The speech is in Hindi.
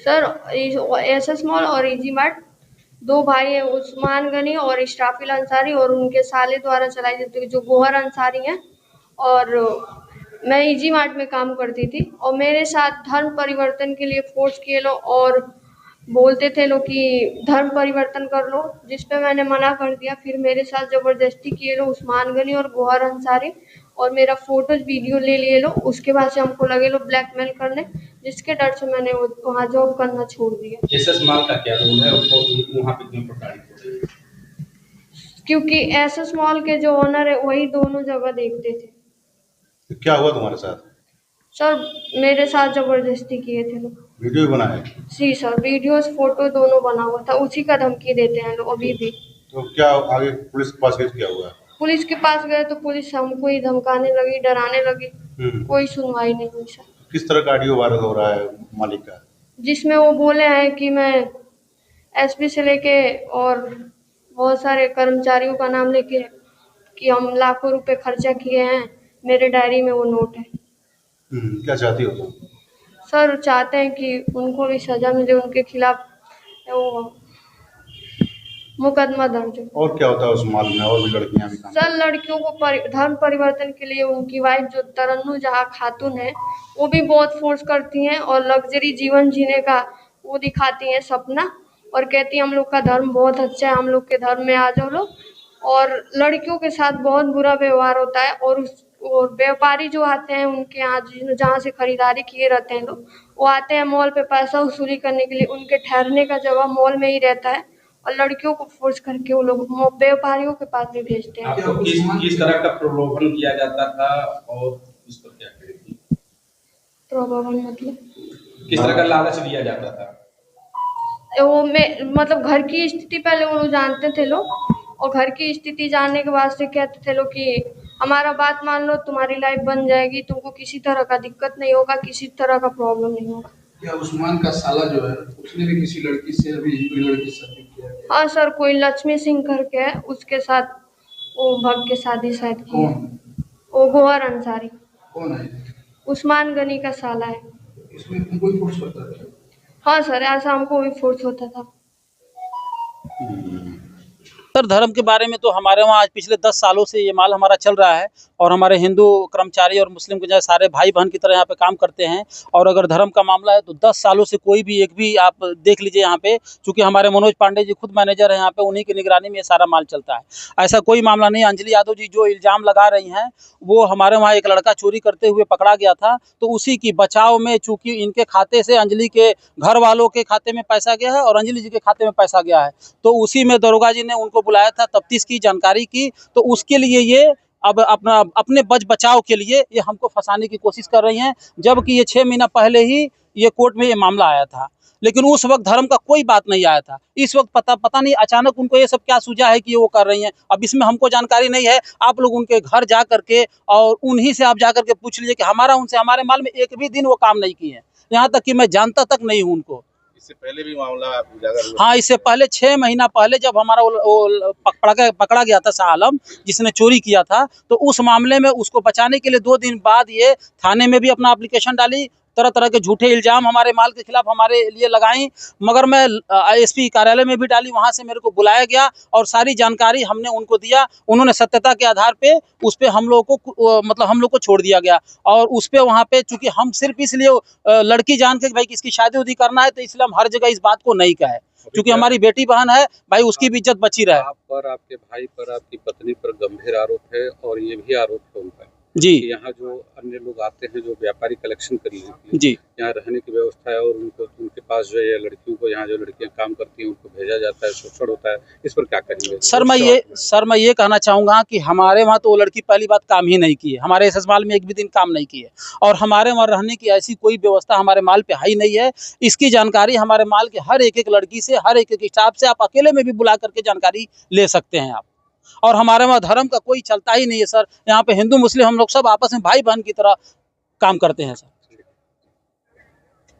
सर एसएस मॉल और इजी मार्ट, दो भाई है, उस्मान गनी और इशराफिल अंसारी, और उनके साले द्वारा चलाई जाती है जो गोहर अंसारी हैं। और मैं इजी मार्ट में काम करती थी और मेरे साथ धर्म परिवर्तन के लिए फोर्स किए लोग और बोलते थे लोग कि धर्म परिवर्तन कर लो, जिस पे मैंने मना कर दिया। फिर मेरे साथ जबरदस्ती किए लोग उस्मान गनी और गोहर अंसारी, और मेरा फोटोज वीडियो ले लिए लोग। उसके बाद से हमको लगे लोग ब्लैकमेल करने, जिसके डर से मैंने वहाँ जॉब करना छोड़ दिया। एसएस मॉल का क्या रोल है, वहाँ पे क्यों प्रताड़ित हो रही है? क्योंकि एसएस मॉल के जो ओनर है वही दोनों जगह देखते थे। तो क्या हुआ तुम्हारे साथ? सर मेरे साथ जबरदस्ती किए थे लोग। वीडियो बनाए? जी सर, वीडियोस फोटो दोनों बना हुआ था, उसी का धमकी देते हैं लोग अभी भी। तो क्या आगे पुलिस के पास केस क्या हुआ? पुलिस के पास गए तो पुलिस हमको ही धमकाने लगी, डराने लगी। कोई सुनवाई नहीं हुई सर। किस तरह का ऑडियो वायरल हो रहा है मालिक का? जिसमें वो बोले हैं कि मैं एसपी से लेके और बहुत सारे कर्मचारियों का नाम लेके कि हम लाखों रुपए खर्चा किए हैं, मेरे डायरी में वो नोट है। क्या चाहती हो तुम? सर चाहते हैं कि उनको भी सजा मिले, उनके खिलाफ वो मुकदमा दर्ज हो। और क्या होता है उस मॉल में? और भी लड़कियां भी काम? सर लड़कियों को धर्म परिवर्तन के लिए उनकी वाइफ जो तरन्नुम जहाँ खातून है वो भी बहुत फोर्स करती हैं और लग्जरी जीवन जीने का वो दिखाती हैं सपना, और कहती हैं हम लोग का धर्म बहुत अच्छा है, हम लोग के धर्म में आ जाओ लोग। और लड़कियों के साथ बहुत बुरा व्यवहार होता है। और व्यापारी जो आते हैं उनके यहाँ जहाँ से खरीदारी किए रहते हैं लोग, वो आते हैं मॉल पे पैसा वसूली करने के लिए, उनके ठहरने का जगह मॉल में ही रहता है, और लड़कियों को फोर्स करके वो लोग व्यापारियों के पास भी भेजते हैं। आपको किस तरह का प्रलोभन किया जाता था और इस पर क्या करेगी? प्रलोभन मतलब किस तरह का लालच दिया जाता था? वो मतलब घर की स्थिति पहले वो लोग जानते थे लोग, और घर की स्थिति जानने के बाद से कहते थे लोग कि हमारा बात मान लो, तुम्हारी लाइफ बन जाएगी, तुमको किसी तरह का दिक्कत नहीं होगा, किसी तरह का प्रॉब्लम नहीं होगा। क्या उस्मान का साला जो है उसने भी किसी लड़की से अभी कोई लड़की से शादी किया है? हाँ सर, कोई लक्ष्मी सिंह करके है, उसके साथ वो भग के शादी शायद की है। वो गोहर अंसारी। कौन है? उस्मान गनी का साला है। इसमें तुमको ही फोर्स करता था? हाँ सर, ऐसा हमको भी फोर्स होता था। सर धर्म के बारे में तो हमारे वहाँ आज पिछले 10 सालों से ये माल हमारा चल रहा है, और हमारे हिंदू कर्मचारी और मुस्लिम के जैसे सारे भाई बहन की तरह यहाँ पे काम करते हैं। और अगर धर्म का मामला है तो 10 सालों से कोई भी एक भी आप देख लीजिए यहाँ पे, चूँकि हमारे मनोज पांडे जी खुद मैनेजर हैं यहाँ पे, उन्हीं की निगरानी में ये सारा माल चलता है। ऐसा कोई मामला नहीं। अंजलि यादव जी जो इल्ज़ाम लगा रही हैं, वो हमारे वहाँ एक लड़का चोरी करते हुए पकड़ा गया था, तो उसी की बचाव में चूँकि इनके खाते से अंजलि के घर वालों के खाते में पैसा गया है और अंजलि जी के खाते में पैसा गया है, तो उसी में दरोगा जी ने उनको बुलाया था, तफ्तीश की, जानकारी की, तो उसके लिए ये अब अपने बचाव के लिए ये हमको फंसाने की कोशिश कर रही हैं। जबकि ये 6 महीना पहले ही ये कोर्ट में ये मामला आया था, लेकिन उस वक्त धर्म का कोई बात नहीं आया था। इस वक्त पता नहीं अचानक उनको ये सब क्या सूझा है कि ये वो कर रही हैं। अब इसमें हमको जानकारी नहीं है। आप लोग उनके घर जा करके और उन्हीं से आप जा करके पूछ लीजिए कि हमारे माल में एक भी दिन वो काम नहीं किए हैं। यहाँ तक कि मैं जानता तक नहीं हूँ उनको। इससे पहले भी मामला उजागर हुआ? हाँ, इससे पहले 6 महीना पहले जब हमारा वो पकड़ा गया था शाह आलम, जिसने चोरी किया था, तो उस मामले में उसको बचाने के लिए 2 दिन बाद ये थाने में भी अपना एप्लीकेशन डाली, तरह तरह के झूठे इल्ज़ाम हमारे माल के खिलाफ हमारे लिए लगाई, मगर मैं एसपी कार्यालय में भी डाली, वहाँ से मेरे को बुलाया गया और सारी जानकारी हमने उनको दिया। उन्होंने सत्यता के आधार पे उस पर हम लोग को छोड़ दिया गया। और उस पर वहाँ पे चूँकि हम सिर्फ इसलिए लड़की जान के भाई किसकी शादी उदी करना है, तो इसलिए हम हर जगह इस बात को नहीं कहे, क्योंकि हमारी बेटी बहन है भाई, उसकी भी इज्जत बची रहे। आप पर, आपके भाई पर, आपकी पत्नी पर गंभीर आरोप है, और ये भी आरोप है उन पर जी, यहाँ जो अन्य लोग आते हैं जो व्यापारी कलेक्शन करने जी, यहाँ रहने की व्यवस्था है, और उनके पास जो है लड़कियों को, यहाँ जो लड़कियाँ काम करती हैं उनको भेजा जाता है, शोषण होता है, इस पर क्या करेंगे? सर मैं ये कहना चाहूँगा कि हमारे वहाँ तो वो लड़की पहली बात काम ही नहीं की है, हमारे एसएस माल में एक भी दिन काम नहीं की है, और हमारे वहाँ रहने की ऐसी कोई व्यवस्था हमारे माल पे है ही नहीं है। इसकी जानकारी हमारे माल के हर एक लड़की से, हर एक स्टाफ से आप अकेले में भी बुला करके जानकारी ले सकते हैं आप। और हमारे वहाँ धर्म का कोई चलता ही नहीं है सर। यहाँ पे हिंदू मुस्लिम हम लोग सब आपस में भाई बहन की तरह काम करते हैं सर।